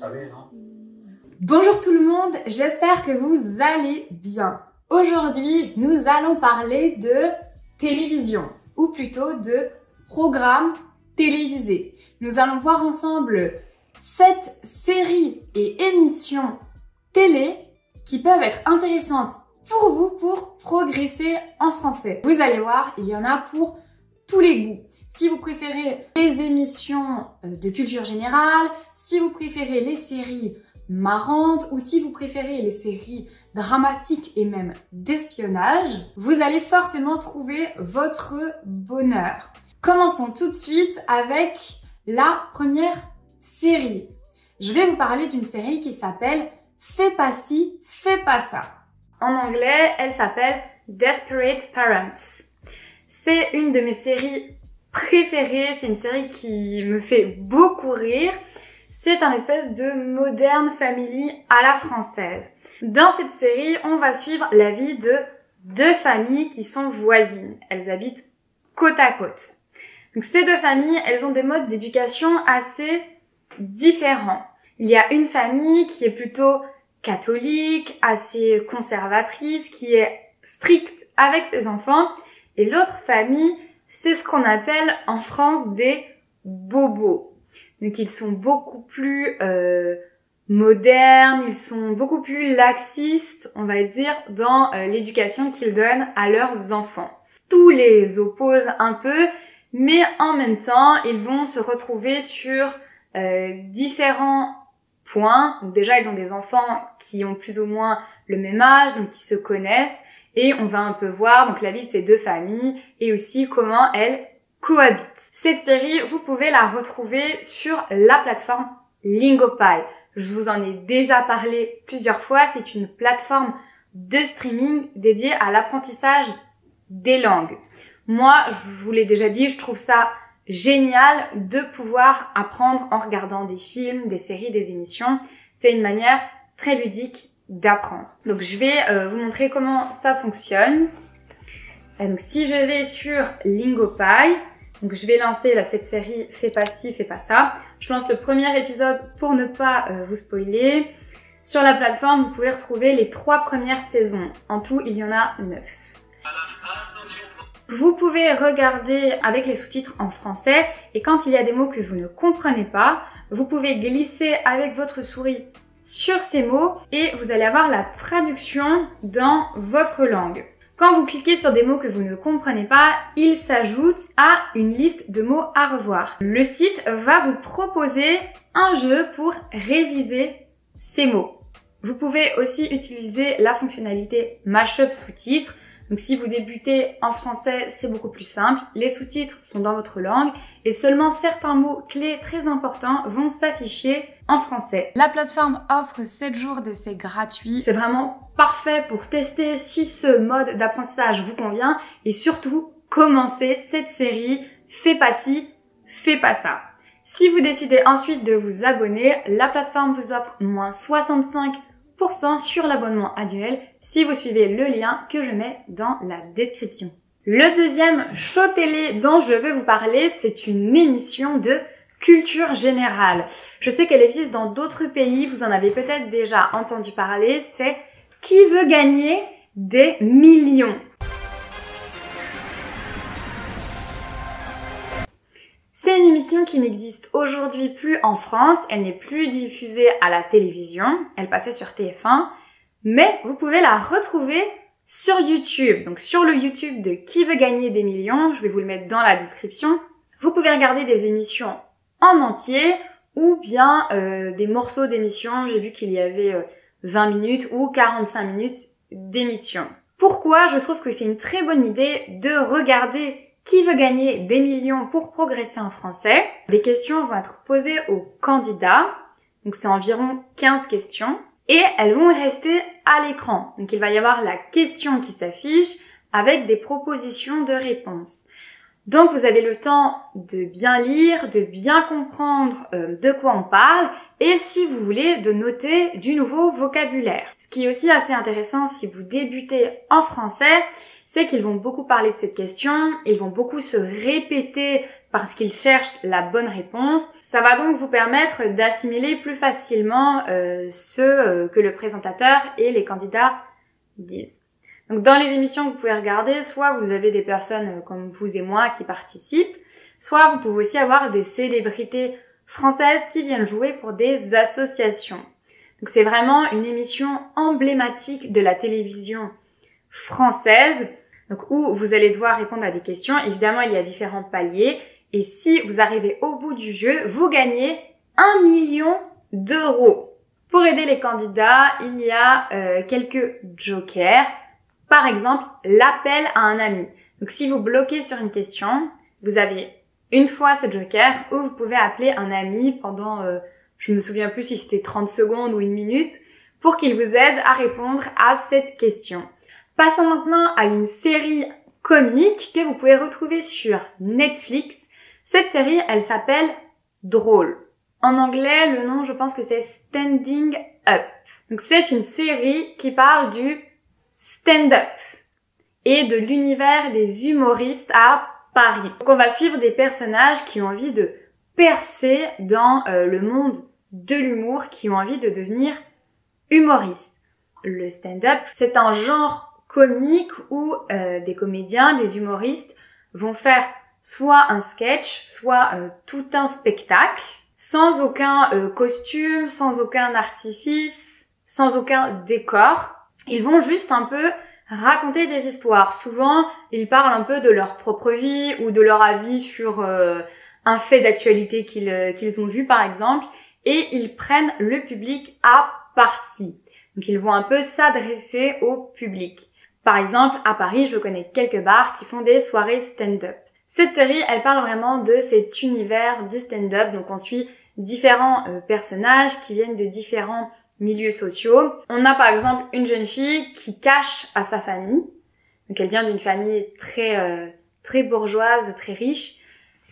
savez, non? Bonjour tout le monde, j'espère que vous allez bien. Aujourd'hui, nous allons parler de télévision, ou plutôt de programmes télévisés. Nous allons voir ensemble 7 séries et émissions télé qui peuvent être intéressantes pour vous pour progresser en français. Vous allez voir, il y en a pour tous les goûts. Si vous préférez les émissions de culture générale, si vous préférez les séries marrantes ou si vous préférez les séries dramatiques et même d'espionnage, vous allez forcément trouver votre bonheur. Commençons tout de suite avec la première série. Je vais vous parler d'une série qui s'appelle Fais pas ci, fais pas ça. En anglais, elle s'appelle Desperate Parents. C'est une de mes séries préférée, c'est une série qui me fait beaucoup rire. C'est un espèce de Modern Family à la française. Dans cette série, on va suivre la vie de 2 familles qui sont voisines. Elles habitent côte à côte. Donc ces 2 familles, elles ont des modes d'éducation assez différents. Il y a une famille qui est plutôt catholique, assez conservatrice, qui est stricte avec ses enfants, et l'autre famille, c'est ce qu'on appelle en France des bobos. Donc ils sont beaucoup plus modernes, ils sont beaucoup plus laxistes, on va dire, dans l'éducation qu'ils donnent à leurs enfants. Tous les opposent un peu, mais en même temps, ils vont se retrouver sur différents points. Donc déjà, ils ont des enfants qui ont plus ou moins le même âge, donc qui se connaissent. Et on va un peu voir donc la vie de ces 2 familles et aussi comment elles cohabitent. Cette série, vous pouvez la retrouver sur la plateforme Lingopie. Je vous en ai déjà parlé plusieurs fois. C'est une plateforme de streaming dédiée à l'apprentissage des langues. Moi, je vous l'ai déjà dit, je trouve ça génial de pouvoir apprendre en regardant des films, des séries, des émissions. C'est une manière très ludique d'apprendre. Donc je vais vous montrer comment ça fonctionne. Donc si je vais sur Lingopie, donc je vais lancer là cette série Fais pas ci, fais pas ça. Je lance le premier épisode pour ne pas vous spoiler. Sur la plateforme, vous pouvez retrouver les 3 premières saisons. En tout, il y en a 9. Vous pouvez regarder avec les sous-titres en français et quand il y a des mots que vous ne comprenez pas, vous pouvez glisser avec votre souris sur ces mots et vous allez avoir la traduction dans votre langue. Quand vous cliquez sur des mots que vous ne comprenez pas, ils s'ajoutent à une liste de mots à revoir. Le site va vous proposer un jeu pour réviser ces mots. Vous pouvez aussi utiliser la fonctionnalité Mashup sous-titres. Donc si vous débutez en français, c'est beaucoup plus simple. Les sous-titres sont dans votre langue et seulement certains mots clés très importants vont s'afficher en français. La plateforme offre 7 jours d'essai gratuit. C'est vraiment parfait pour tester si ce mode d'apprentissage vous convient et surtout commencer cette série Fais pas ci, fais pas ça. Si vous décidez ensuite de vous abonner, la plateforme vous offre moins 65% sur l'abonnement annuel si vous suivez le lien que je mets dans la description. Le deuxième show télé dont je veux vous parler, c'est une émission de culture générale. Je sais qu'elle existe dans d'autres pays, vous en avez peut-être déjà entendu parler, c'est Qui veut gagner des millions? C'est une émission qui n'existe aujourd'hui plus en France, elle n'est plus diffusée à la télévision, elle passait sur TF1, mais vous pouvez la retrouver sur YouTube. Donc sur le YouTube de Qui veut gagner des millions, je vais vous le mettre dans la description, vous pouvez regarder des émissions en entier ou bien des morceaux d'émissions, j'ai vu qu'il y avait 20 minutes ou 45 minutes d'émission. Pourquoi je trouve que c'est une très bonne idée de regarder Qui veut gagner des millions pour progresser en français? Les questions vont être posées aux candidats, donc c'est environ 15 questions, et elles vont rester à l'écran. Donc il va y avoir la question qui s'affiche avec des propositions de réponses. Donc vous avez le temps de bien lire, de bien comprendre de quoi on parle, et si vous voulez, de noter du nouveau vocabulaire. Ce qui est aussi assez intéressant si vous débutez en français, c'est qu'ils vont beaucoup parler de cette question, ils vont beaucoup se répéter parce qu'ils cherchent la bonne réponse. Ça va donc vous permettre d'assimiler plus facilement ce que le présentateur et les candidats disent. Donc dans les émissions que vous pouvez regarder, soit vous avez des personnes comme vous et moi qui participent, soit vous pouvez aussi avoir des célébrités françaises qui viennent jouer pour des associations. Donc c'est vraiment une émission emblématique de la télévision française, donc où vous allez devoir répondre à des questions. Évidemment, il y a différents paliers. Et si vous arrivez au bout du jeu, vous gagnez 1 million d'euros. Pour aider les candidats, il y a quelques jokers. Par exemple, l'appel à un ami. Donc si vous bloquez sur une question, vous avez une fois ce joker où vous pouvez appeler un ami pendant, je me souviens plus si c'était 30 secondes ou 1 minute, pour qu'il vous aide à répondre à cette question. Passons maintenant à une série comique que vous pouvez retrouver sur Netflix. Cette série, elle s'appelle Drôle. En anglais, le nom, je pense que c'est Standing Up. Donc c'est une série qui parle du stand-up et de l'univers des humoristes à Paris. Donc on va suivre des personnages qui ont envie de percer dans le monde de l'humour, qui ont envie de devenir humoristes. Le stand-up, c'est un genre comique où des comédiens, des humoristes vont faire soit un sketch, soit tout un spectacle, sans aucun costume, sans aucun artifice, sans aucun décor. Ils vont juste un peu raconter des histoires. Souvent, ils parlent un peu de leur propre vie ou de leur avis sur un fait d'actualité qu'ils ont vu par exemple, et ils prennent le public à partie. Donc ils vont un peu s'adresser au public. Par exemple, à Paris, je connais quelques bars qui font des soirées stand-up. Cette série, elle parle vraiment de cet univers du stand-up. Donc on suit différents personnages qui viennent de différents milieux sociaux. On a par exemple une jeune fille qui cache à sa famille. Donc elle vient d'une famille très bourgeoise, très riche.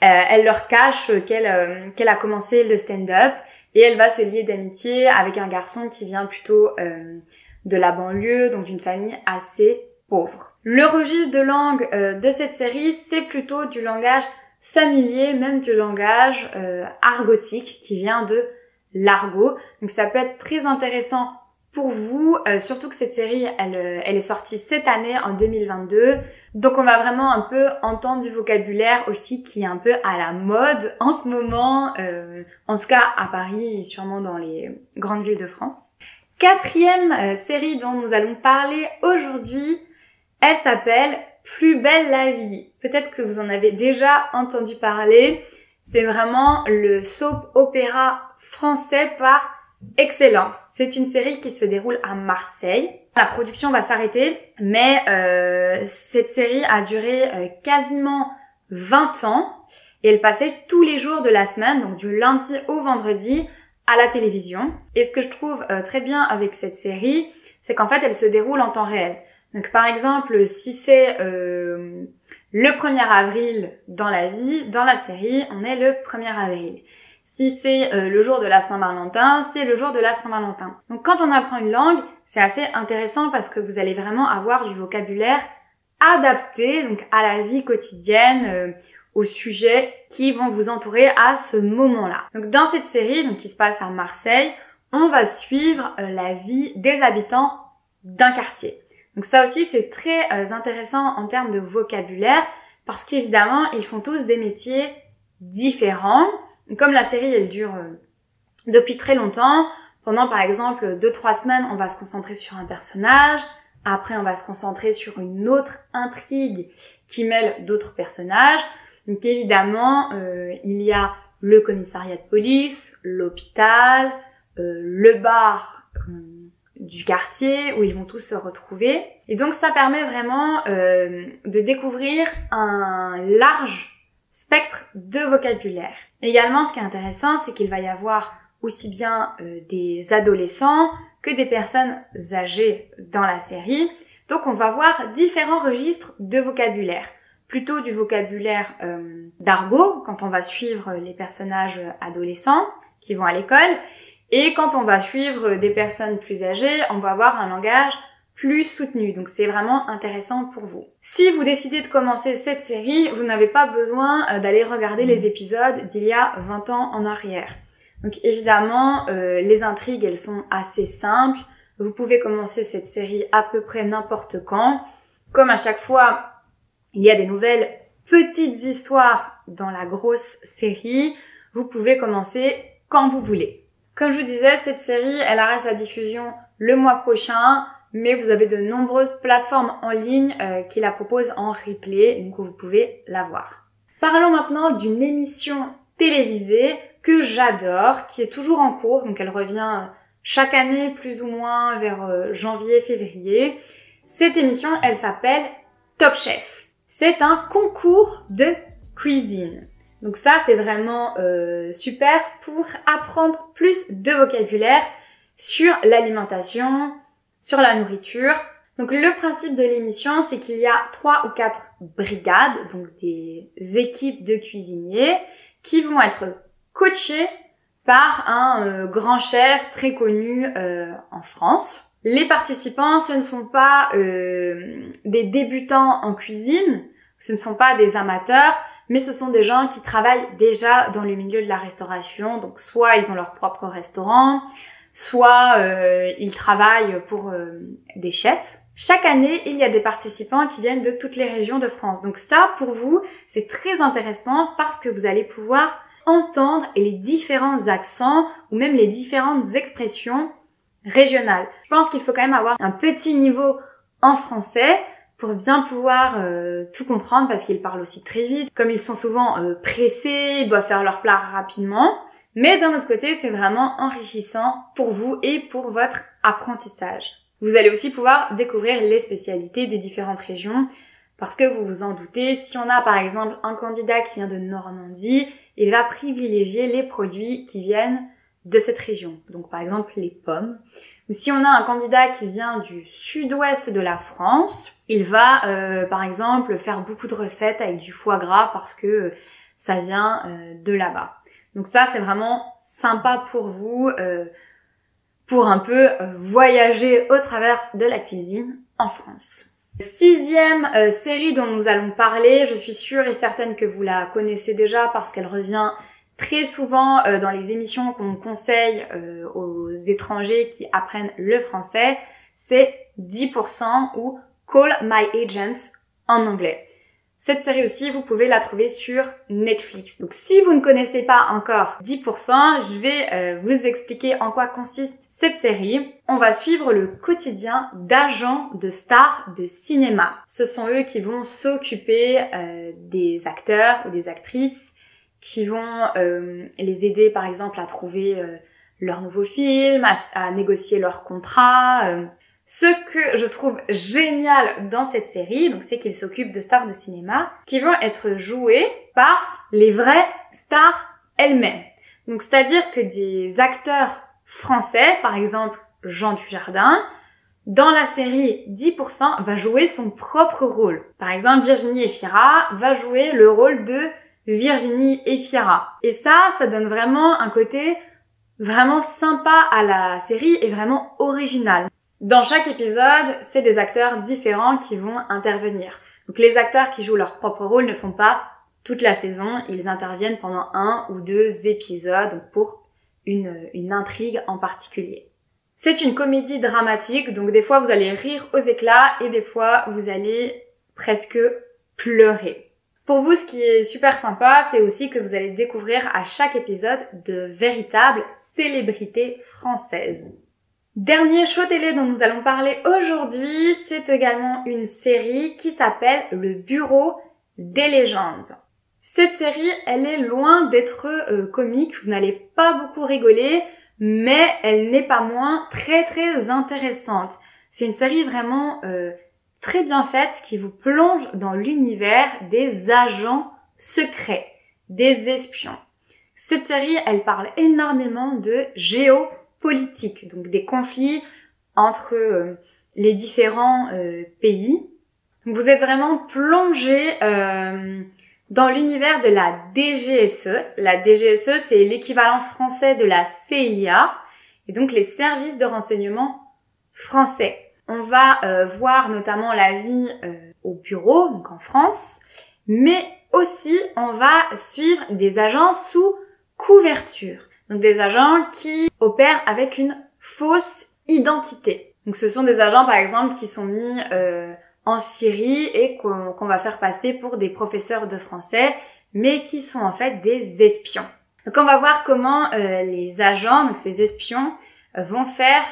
Elle leur cache qu'elle a commencé le stand-up et elle va se lier d'amitié avec un garçon qui vient plutôt de la banlieue, donc d'une famille assez pauvre. Le registre de langue de cette série, c'est plutôt du langage familier, même du langage argotique qui vient de l'argot. Donc ça peut être très intéressant pour vous, surtout que cette série, elle est sortie cette année, en 2022. Donc on va vraiment un peu entendre du vocabulaire aussi qui est un peu à la mode en ce moment, en tout cas à Paris et sûrement dans les grandes villes de France. Quatrième série dont nous allons parler aujourd'hui, elle s'appelle Plus belle la vie. Peut-être que vous en avez déjà entendu parler. C'est vraiment le soap opéra français par excellence. C'est une série qui se déroule à Marseille. La production va s'arrêter, mais cette série a duré quasiment 20 ans et elle passait tous les jours de la semaine, donc du lundi au vendredi, à la télévision. Et ce que je trouve très bien avec cette série, c'est qu'en fait, elle se déroule en temps réel. Donc par exemple, si c'est le 1er avril dans la vie, dans la série, on est le 1er avril. Si c'est le jour de la Saint-Valentin, c'est le jour de la Saint-Valentin. Donc quand on apprend une langue, c'est assez intéressant parce que vous allez vraiment avoir du vocabulaire adapté donc à la vie quotidienne, aux sujets qui vont vous entourer à ce moment-là. Donc dans cette série, donc qui se passe à Marseille, on va suivre la vie des habitants d'un quartier. Donc ça aussi c'est très intéressant en termes de vocabulaire parce qu'évidemment ils font tous des métiers différents. Comme la série elle dure depuis très longtemps, pendant par exemple 2-3 semaines on va se concentrer sur un personnage, après on va se concentrer sur une autre intrigue qui mêle d'autres personnages. Donc évidemment, il y a le commissariat de police, l'hôpital, le bar du quartier où ils vont tous se retrouver. Et donc ça permet vraiment de découvrir un large spectre de vocabulaire. Également, ce qui est intéressant, c'est qu'il va y avoir aussi bien des adolescents que des personnes âgées dans la série. Donc on va voir différents registres de vocabulaire. Plutôt du vocabulaire d'argot, quand on va suivre les personnages adolescents qui vont à l'école. Et quand on va suivre des personnes plus âgées, on va avoir un langage plus soutenue. Donc c'est vraiment intéressant pour vous. Si vous décidez de commencer cette série, vous n'avez pas besoin d'aller regarder les épisodes d'il y a 20 ans en arrière. Donc évidemment, les intrigues, elles sont assez simples. Vous pouvez commencer cette série à peu près n'importe quand. Comme à chaque fois, il y a des nouvelles petites histoires dans la grosse série. Vous pouvez commencer quand vous voulez. Comme je vous disais, cette série, elle arrête sa diffusion le mois prochain, mais vous avez de nombreuses plateformes en ligne qui la proposent en replay, donc vous pouvez la voir. Parlons maintenant d'une émission télévisée que j'adore, qui est toujours en cours, donc elle revient chaque année plus ou moins vers janvier-février. Cette émission, elle s'appelle Top Chef. C'est un concours de cuisine. Donc ça, c'est vraiment super pour apprendre plus de vocabulaire sur l'alimentation, sur la nourriture. Donc le principe de l'émission, c'est qu'il y a 3 ou 4 brigades, donc des équipes de cuisiniers, qui vont être coachés par un grand chef très connu en France. Les participants, ce ne sont pas des débutants en cuisine, ce ne sont pas des amateurs, mais ce sont des gens qui travaillent déjà dans le milieu de la restauration. Donc soit ils ont leur propre restaurant, soit ils travaillent pour des chefs. Chaque année, il y a des participants qui viennent de toutes les régions de France. Donc ça, pour vous, c'est très intéressant parce que vous allez pouvoir entendre les différents accents ou même les différentes expressions régionales. Je pense qu'il faut quand même avoir un petit niveau en français pour bien pouvoir tout comprendre parce qu'ils parlent aussi très vite. Comme ils sont souvent pressés, ils doivent faire leur plat rapidement. Mais d'un autre côté, c'est vraiment enrichissant pour vous et pour votre apprentissage. Vous allez aussi pouvoir découvrir les spécialités des différentes régions parce que vous vous en doutez, si on a par exemple un candidat qui vient de Normandie, il va privilégier les produits qui viennent de cette région. Donc par exemple les pommes. Ou si on a un candidat qui vient du sud-ouest de la France, il va par exemple faire beaucoup de recettes avec du foie gras parce que ça vient de là-bas. Donc ça c'est vraiment sympa pour vous, pour un peu voyager au travers de la cuisine en France. 6e série dont nous allons parler, je suis sûre et certaine que vous la connaissez déjà parce qu'elle revient très souvent dans les émissions qu'on conseille aux étrangers qui apprennent le français, c'est 10% ou Call My Agent en anglais. Cette série aussi, vous pouvez la trouver sur Netflix. Donc si vous ne connaissez pas encore 10%, je vais vous expliquer en quoi consiste cette série. On va suivre le quotidien d'agents de stars de cinéma. Ce sont eux qui vont s'occuper des acteurs ou des actrices, qui vont les aider par exemple à trouver leur nouveau film, à négocier leur contrat. Ce que je trouve génial dans cette série, donc c'est qu'ils s'occupent de stars de cinéma qui vont être jouées par les vraies stars elles-mêmes. Donc c'est-à-dire que des acteurs français, par exemple Jean Dujardin, dans la série 10% va jouer son propre rôle. Par exemple, Virginie Efira va jouer le rôle de Virginie Efira. Et ça donne vraiment un côté vraiment sympa à la série et vraiment original. Dans chaque épisode, c'est des acteurs différents qui vont intervenir. Donc les acteurs qui jouent leur propre rôle ne font pas toute la saison, ils interviennent pendant 1 ou 2 épisodes pour une intrigue en particulier. C'est une comédie dramatique, donc des fois vous allez rire aux éclats et des fois vous allez presque pleurer. Pour vous, ce qui est super sympa, c'est aussi que vous allez découvrir à chaque épisode de véritables célébrités françaises. Dernier show télé dont nous allons parler aujourd'hui, c'est également une série qui s'appelle Le Bureau des légendes. Cette série, elle est loin d'être comique, vous n'allez pas beaucoup rigoler, mais elle n'est pas moins très très intéressante. C'est une série vraiment très bien faite qui vous plonge dans l'univers des agents secrets, des espions. Cette série, elle parle énormément de géopolitique, donc des conflits entre les différents pays. Donc vous êtes vraiment plongé dans l'univers de la DGSE. La DGSE, c'est l'équivalent français de la CIA, et donc les services de renseignement français. On va voir notamment la vie au bureau, donc en France, mais aussi on va suivre des agents sous couverture. Donc des agents qui opèrent avec une fausse identité. Donc ce sont des agents par exemple qui sont mis en Syrie et qu'on va faire passer pour des professeurs de français, mais qui sont en fait des espions. Donc on va voir comment les agents, donc ces espions, vont faire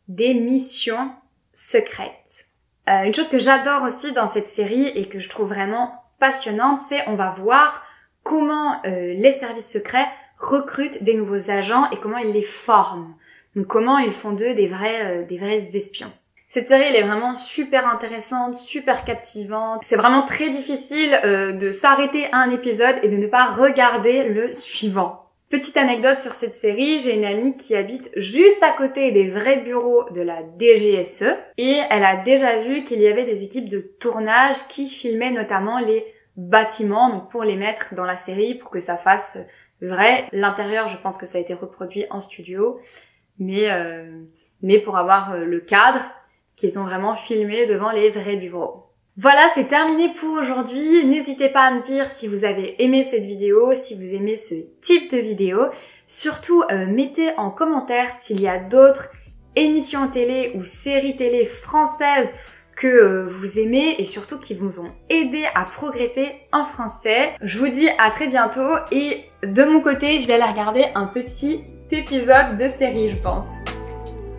des missions secrètes. Une chose que j'adore aussi dans cette série et que je trouve vraiment passionnante, c'est on va voir comment les services secrets recrutent des nouveaux agents et comment ils les forment. Donc comment ils font d'eux des vrais espions. Cette série, elle est vraiment super intéressante, super captivante. C'est vraiment très difficile de s'arrêter à un épisode et de ne pas regarder le suivant. Petite anecdote sur cette série, j'ai une amie qui habite juste à côté des vrais bureaux de la DGSE et elle a déjà vu qu'il y avait des équipes de tournage qui filmaient notamment les bâtiments, donc pour les mettre dans la série, pour que ça fasse vrai. L'intérieur, je pense que ça a été reproduit en studio, mais pour avoir le cadre qu'ils ont vraiment filmé devant les vrais bureaux. Voilà, c'est terminé pour aujourd'hui. N'hésitez pas à me dire si vous avez aimé cette vidéo, si vous aimez ce type de vidéo. Surtout, mettez en commentaire s'il y a d'autres émissions télé ou séries télé françaises que vous aimez et surtout qui vous ont aidé à progresser en français. Je vous dis à très bientôt et de mon côté, je vais aller regarder un petit épisode de série, je pense.